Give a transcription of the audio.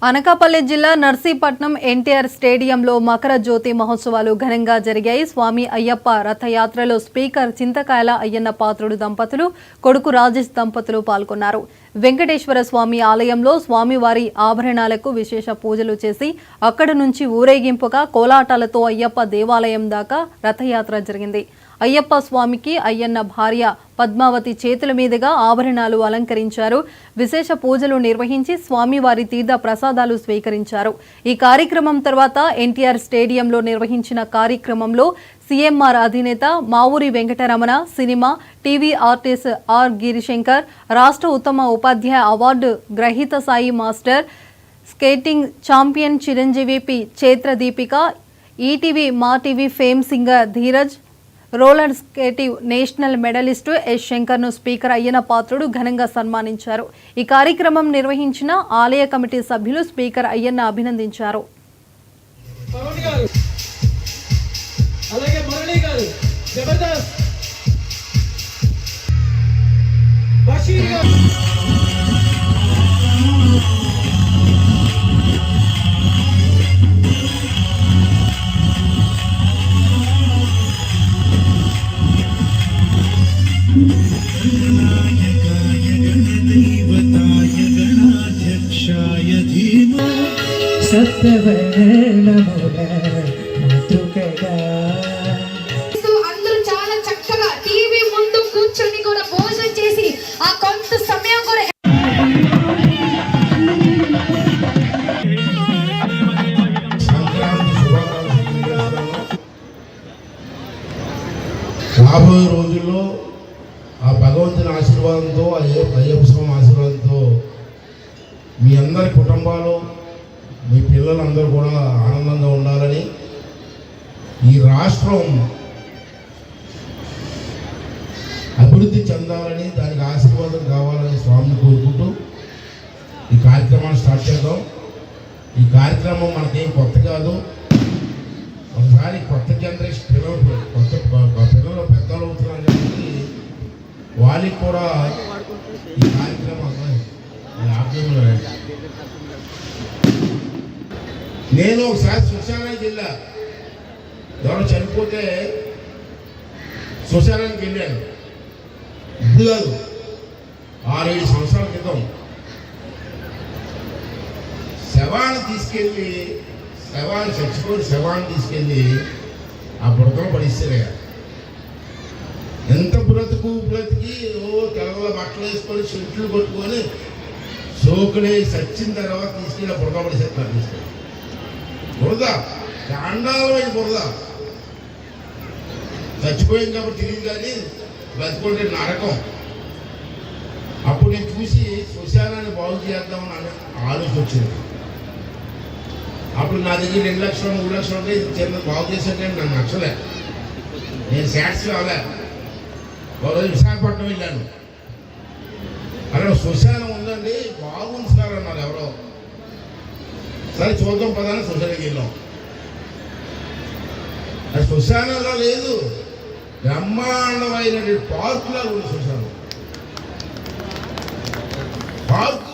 అనకాపల్లి జిల్లా నర్సీపట్నం ఎన్టీఆర్ స్టేడియంలో మకర జ్యోతి మహోత్సవాలు ఘనంగా జరిగాయి. స్వామి అయ్యప్ప రథయాత్రలో స్పీకర్ చింతకాయల అయ్యన్న పాత్రుడు దంపతులు, కొడుకు రాజేష్ దంపతులు పాల్గొన్నారు. వెంకటేశ్వర స్వామి ఆలయంలో స్వామివారి ఆభరణాలకు విశేష పూజలు చేసి అక్కడి నుంచి ఊరేగింపుగా కోలాటాలతో అయ్యప్ప దేవాలయం దాకా రథయాత్ర జరిగింది. అయ్యప్ప స్వామికి అయ్యన్న భార్య పద్మావతి చేతుల మీదుగా ఆభరణాలు అలంకరించారు. విశేష పూజలు నిర్వహించి స్వామివారి తీర్థ ప్రసాదాలు స్వీకరించారు. ఈ కార్యక్రమం తర్వాత ఎన్టీఆర్ స్టేడియంలో నిర్వహించిన కార్యక్రమంలో సీఎంఆర్ అధినేత Mavuri Venkataramana, cinema, TV artist R Girishankar, రాష్ట్ర ఉత్తమ ఉపాధ్యాయ అవార్డు గ్రహీత Sai master, skating champion Chiranjeevi P Chetradeepika, ETV Maa TV fame singer Dheeraj, roller skating national medalist S శంకర్ను స్పీకర్ అయ్యన్న పాత్రుడు ఘనంగా సన్మానించారు. ఈ కార్యక్రమం నిర్వహించిన ఆలయ కమిటీ సభ్యులు స్పీకర్ అయ్యన్న అభినందించారు. అందరూ చాలా చక్కగా టీవీ ముందు కూర్చొని కూడా భోజనం చేసి ఆ కొంత సమయం కూడా రాబోయే రోజుల్లో ఆ భగవంతుని ఆశీర్వాదంతో అయ్యప్ప స్వామి ఆశీర్వాదంతో మీ అందరి కుటుంబాలు, మీ పిల్లలందరూ కూడా ఆనందంగా ఉండాలని, ఈ రాష్ట్రం అభివృద్ధి చెందాలని, దానికి ఆశీర్వాదం కావాలని స్వామిని కోరుకుంటూ ఈ కార్యక్రమాన్ని స్టార్ట్ చేద్దాం. ఈ కార్యక్రమం మనకేం కొత్త కాదు. ఒకసారి కొత్త జనరేషన్ పిల్లలు పెద్దలు అవుతున్నారు కాబట్టి వాళ్ళకి కూడా ఈ కార్యక్రమం ఆప్యంలో. నేను ఒకసారి శ్మశానానికి వెళ్ళా. ఎవరు చనిపోతే శ్మశానానికి వెళ్ళాను. ఇప్పుడు కాదు, 6-7 సంవత్సరాల క్రితం. చచ్చిపోయి శవాన్ని తీసుకెళ్ళి ఆ బురదలో పడిస్తే ఎంత బ్రతికి తెల్లల బట్టలు వేసుకొని చెట్లు కొట్టుకొని సోకులే చచ్చిన తర్వాత తీసుకెళ్ళి బురద పడిసేస్తారు. తీసుకెళ్ళి బురద చాండాలమైన బురద. చచ్చిపోయింది కాబట్టి తెలియదు, కానీ బతికుంటే నరకం. అప్పుడు నేను చూసి శ్మశానాన్ని బాగు చేద్దామని ఆలోచన వచ్చింది. అప్పుడు నా దగ్గర 2 లక్షలు 3 లక్షలు ఉంటే చిన్న బాగు చేశాకే నాకు నచ్చలే. నేను సాటిస్ఫై అవ్వలే. ఒకరోజు విశాఖపట్నం వెళ్ళాను. అక్కడ శ్మశానం ఉందండి, బాగుంది సార్ అన్నారు ఎవరో. సరే చూద్దాం పదాన్ని శ్మశానానికి వెళ్ళాం. అది శ్మశానంలో లేదు, బ్రహ్మాండమైన పార్కులా ఉంది శ్మశానం. పార్కు